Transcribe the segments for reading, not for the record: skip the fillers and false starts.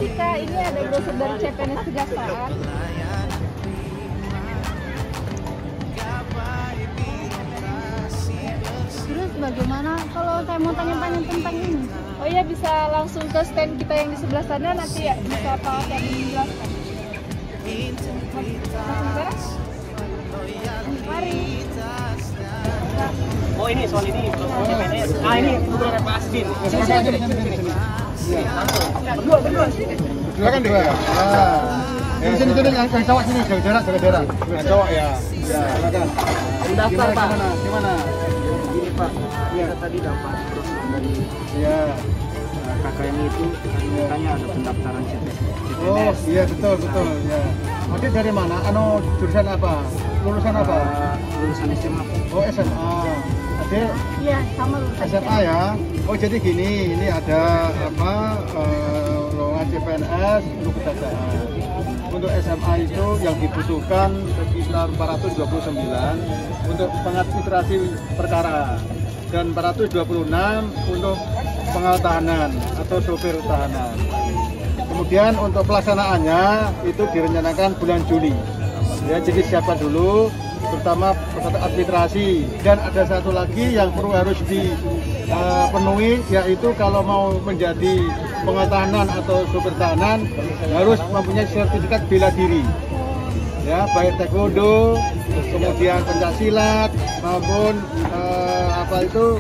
sih Kak, ini ada brosur dari CPNS Kejaksaan. Terus bagaimana kalau saya mau tanya-tanya tentang ini? Oh iya, bisa langsung ke stand kita yang di sebelah sana, nanti ya bisa Pak Ferdi menjelaskan. Langsung sekarang? Mari. Oh ini soal ini CPNS. Ah ini kebetulan Pak Asbin. Sini. Berdua sini. Silakan dua ya. Nah, sini yang cowok sini, jaga jarak. Yang cowok ya. Ya, silakan. Mendaftar Pak. Gimana? Gini Pak, kita tadi dapat brosur dari KKN itu katanya ada pendaftaran CPNS. Oh iya betul ya. Adik dari mana? Jurusan apa? Lulusan apa? Lulusan SMA. Oh SMA. Adik Iya, sama lulusan SMA ya. Oh jadi gini, ini ada lowongan CPNS untuk kejaksaan. Untuk SMA itu yang dibutuhkan sekitar 429 untuk pengadministrasi perkara dan 426 untuk pengawal tahanan atau sopir tahanan. Kemudian untuk pelaksanaannya itu direncanakan bulan Juli. Ya, jadi siapkan dulu, terutama administrasi. Dan ada satu lagi yang perlu harus dipenuhi, yaitu kalau mau menjadi pengawal tahanan atau sopir tahanan harus mempunyai sertifikat bela diri. Ya, baik taekwondo, kemudian pencaksilat maupun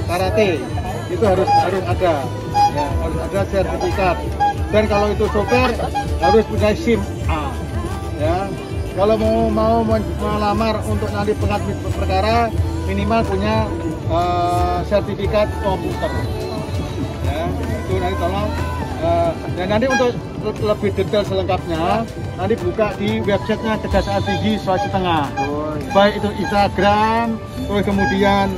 karate. Itu harus ada. Ya, harus ada sertifikat. Dan kalau itu sopir harus punya SIM A. Ya, kalau mau melamar untuk nanti pengadministrasi perkara minimal punya sertifikat komputer. Ya, itu nanti tolong. Dan nanti untuk lebih detail selengkapnya nanti buka di websitenya Kejaksaan Tinggi Sulawesi Tengah. Baik itu Instagram, terus kemudian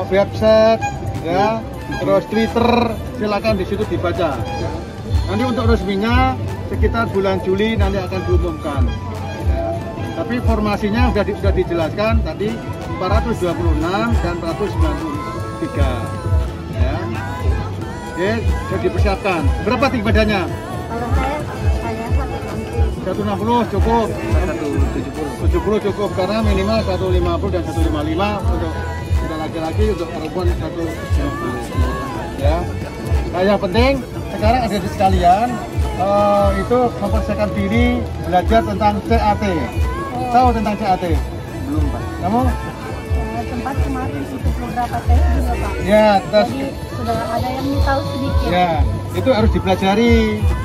website, ya, terus Twitter, silakan di situ dibaca. Nanti untuk resminya sekitar bulan Juli nanti akan diumumkan. Ya. Tapi formasinya sudah dijelaskan tadi 426 dan 493. Ya. Oke, sudah dipersiapkan. Berapa tinggi badannya? Kalau saya 160. 160 cukup. 70 cukup karena minimal 150 dan 155 untuk laki-laki, untuk perempuan 150. Ya. Nah, yang penting sekarang ada di sekalian itu mempersiapkan diri belajar tentang CAT. Tahu tentang CAT? Belum Pak. Kamu? Sempat kemarin ikut beberapa tes juga Pak. Ya, tes. Jadi sudah ada yang tahu sedikit. Ya, itu harus dipelajari.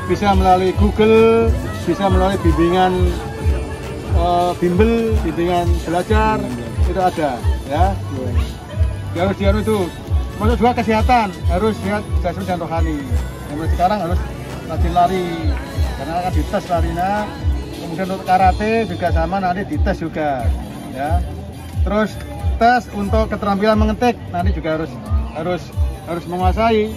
Bisa melalui Google, bisa melalui bimbingan bimbel, bimbingan belajar, itu ada. Ya, harus itu. Masuk juga kesehatan, harus lihat jasmani dan rohani. Yang sekarang harus rajin lari, karena akan dites larinya. Kemudian untuk karate juga sama, nanti dites juga. Ya. Terus tes untuk keterampilan mengetik, nanti juga harus menguasai.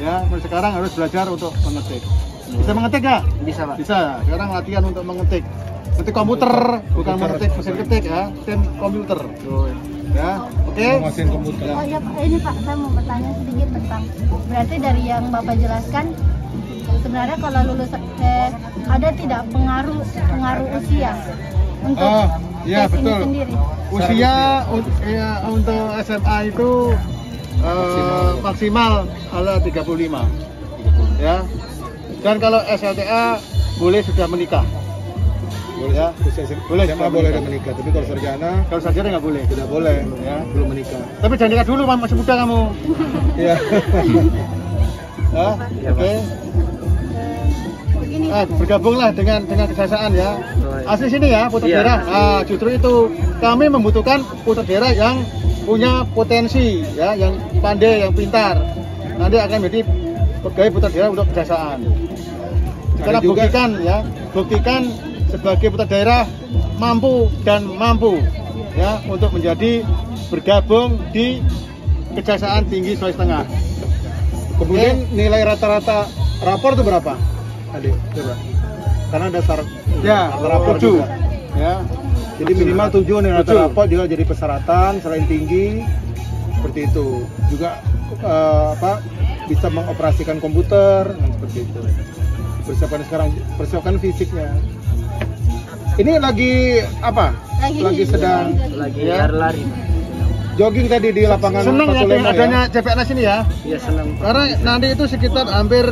Ya, mulai sekarang harus belajar untuk mengetik. Bisa mengetik nggak? Bisa Pak. Bisa. Sekarang latihan untuk mengetik. Ngetik komputer, bukan mengetik mesin ketik ya, tim komputer. Ya, oke. Mesin komputer. Oh iya Pak, ini Pak, saya mau bertanya sedikit tentang, berarti dari yang Bapak jelaskan, sebenarnya kalau lulus tes ada tidak pengaruh usia untuk ya, tes betul. ini sendiri? Usia untuk SMA itu maksimal adalah 35. Ya. Dan kalau SLTA boleh sudah menikah. Ya, boleh menikah, tapi kalau sarjana nggak boleh. tidak boleh, Ya. belum menikah. Tapi jangan nikah dulu, masih muda kamu. Iya. Ya, oke. Begini, Bergabunglah dengan kejaksaan ya. Asli sini ya, putra Iya. daerah. Nah, justru itu kami membutuhkan putra daerah yang punya potensi, ya, yang pandai, yang pintar. Nanti akan menjadi pegawai putra daerah untuk kejaksaan. Sekarang juga- buktikan sebagai putra daerah mampu ya untuk menjadi bergabung di Kejaksaan Tinggi Sulawesi Tengah. Kemudian nilai rata-rata rapor itu berapa? Adik, coba. Karena ada syarat Ya, rapor 7. juga. Ya. Jadi minimal 7 nih rata 7. rapor juga jadi persyaratan selain tinggi seperti itu. Juga bisa mengoperasikan komputer, seperti itu. Persiapkan sekarang, persiapkan fisiknya. Ini lagi apa? Lagi sedang Lagi ya, lari. jogging tadi di lapangan Senang ya Fatulemo adanya CPNS ini ya. Iya senang. Karena nanti itu sekitar hampir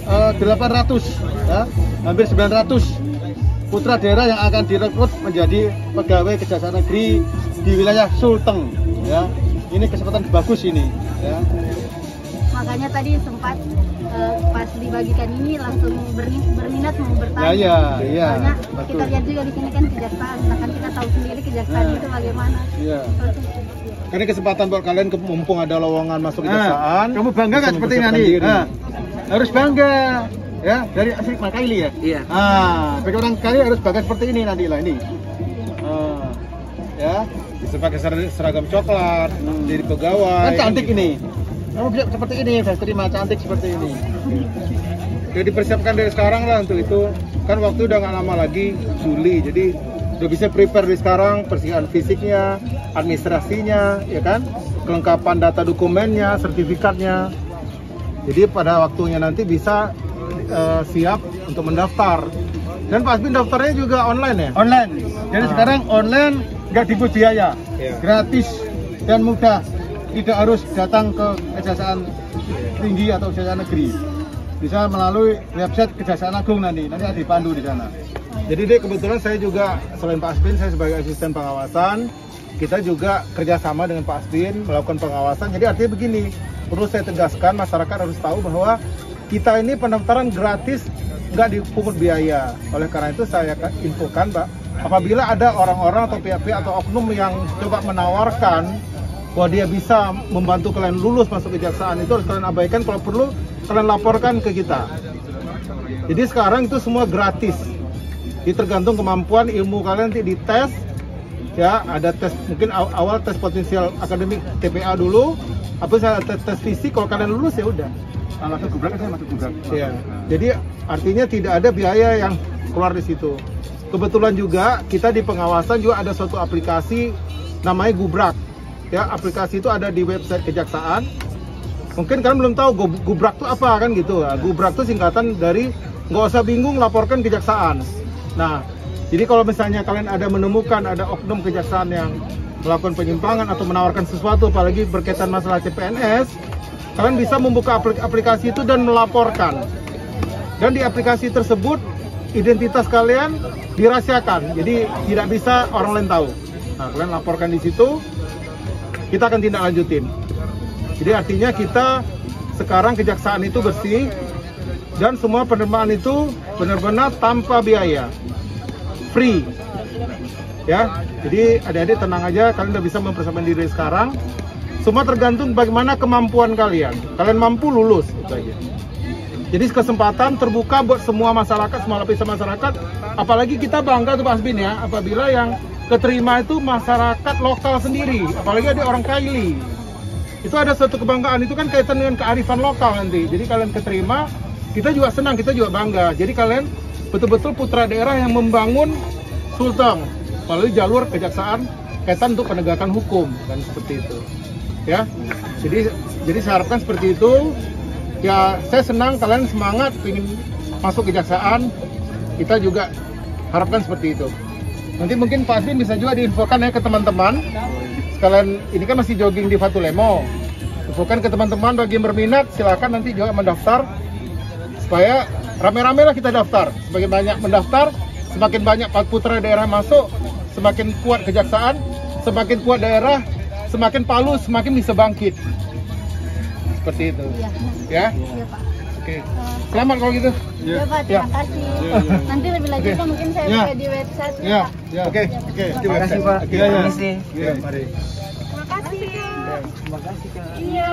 800 ya, hampir 900 putra daerah yang akan direkrut menjadi pegawai Kejaksaan Negeri di wilayah Sulteng ya. Ini kesempatan bagus ini ya. Makanya tadi sempat pas dibagikan ini langsung berminat mau bertanya. Iya, Karena betul. kita lihat juga di sini kan kejaksaan, nah kan kita tahu sendiri kejaksaan itu bagaimana. Iya. Karena kesempatan buat kalian mumpung ada lowongan masuk Nah, kejaksaan. kamu bangga kan bisa seperti ini mempersiapkan nanti? diri. Nah, harus bangga ya dari asli Makaili ya. Iya. Bagi orang kali harus bangga seperti ini nanti lah ini. Ya, Bisa pakai seragam coklat, jadi pegawai. kan cantik ini. Kamu bisa seperti ini, saya terima cantik seperti ini. Udah dipersiapkan dari sekarang lah untuk itu. Kan waktu udah nggak lama lagi, Juli. Jadi udah bisa prepare dari sekarang, persiapan fisiknya, administrasinya, ya kan, kelengkapan data dokumennya, sertifikatnya. Jadi pada waktunya nanti bisa siap untuk mendaftar. Dan Pak Asbin daftarnya juga online ya? Online. Jadi sekarang online nggak dipungut biaya, Iya. gratis dan mudah. Tidak harus datang ke Kejaksaan Tinggi atau Kejaksaan Negeri. Bisa melalui website Kejaksaan Agung nanti ada dipandu di sana. Jadi deh kebetulan saya juga selain Pak Asbin, saya sebagai asisten pengawasan, kita juga kerjasama dengan Pak Asbin melakukan pengawasan. Jadi artinya begini, perlu saya tegaskan masyarakat harus tahu bahwa kita ini pendaftaran gratis, nggak dipungut biaya. Oleh karena itu saya infokan, Pak, apabila ada orang-orang atau pihak-pihak atau oknum yang coba menawarkan bahwa dia bisa membantu kalian lulus masuk kejaksaan, itu harus kalian abaikan. Kalau perlu kalian laporkan ke kita. Jadi sekarang itu semua gratis. Jadi tergantung kemampuan ilmu kalian nanti dites. Ya, ada tes mungkin awal tes potensial akademik TPA dulu. Apa saya tes fisik, kalau kalian lulus ya udah. Langsung gubrak aja masuk gubrak. Ya. Jadi artinya tidak ada biaya yang keluar di situ. Kebetulan juga kita di pengawasan juga ada suatu aplikasi namanya Gubrak. Ya, aplikasi itu ada di website kejaksaan. Mungkin kalian belum tahu Gubrak itu apa kan gitu. Nah, Gubrak itu singkatan dari nggak usah bingung laporkan kejaksaan. Nah, jadi kalau misalnya kalian ada menemukan ada oknum kejaksaan yang melakukan penyimpangan atau menawarkan sesuatu, apalagi berkaitan masalah CPNS, kalian bisa membuka aplikasi itu dan melaporkan. Dan di aplikasi tersebut identitas kalian dirahasiakan, jadi tidak bisa orang lain tahu. Nah, kalian laporkan di situ, kita akan tindak lanjutin. Jadi artinya kita sekarang kejaksaan itu bersih dan semua penerimaan itu benar-benar tanpa biaya, free. Ya, jadi adik-adik tenang aja, kalian udah bisa mempersiapkan diri sekarang. Semua tergantung bagaimana kemampuan kalian. Kalian mampu lulus, itu aja. Jadi kesempatan terbuka buat semua masyarakat, semua lapisan masyarakat. Apalagi kita bangga tuh Pak Asbin ya, apabila yang keterima itu masyarakat lokal sendiri, apalagi ada orang Kaili. Itu ada suatu kebanggaan, itu kan kaitan dengan kearifan lokal nanti. Jadi kalian keterima, kita juga senang, kita juga bangga. Jadi kalian betul-betul putra daerah yang membangun Sulteng melalui jalur kejaksaan kaitan untuk penegakan hukum, kan seperti itu. Ya. Jadi saya harapkan seperti itu. Ya, saya senang kalian semangat ingin masuk kejaksaan. Kita juga harapkan seperti itu. Nanti mungkin Pak Asbin bisa juga diinfokan ya ke teman-teman. Sekalian ini kan masih jogging di Fatulemo. Infokan ke teman-teman bagi yang berminat, silakan nanti juga mendaftar. Supaya rame-rame lah kita daftar. Semakin banyak mendaftar, semakin banyak putra daerah masuk, semakin kuat kejaksaan, semakin kuat daerah, semakin Palu semakin bisa bangkit. Seperti itu. Iya. Ya? Iya, Pak. Oke. Selamat kalau gitu. Iya, Pak, terima kasih. Nanti lebih lanjutnya mungkin saya Ya. buka di website ya, Ya, Pak. ya. Oke. Terima kasih Pak. Oke, ya. Permisi. Ya, mari. Terima kasih. Terima kasih Kak. Iya.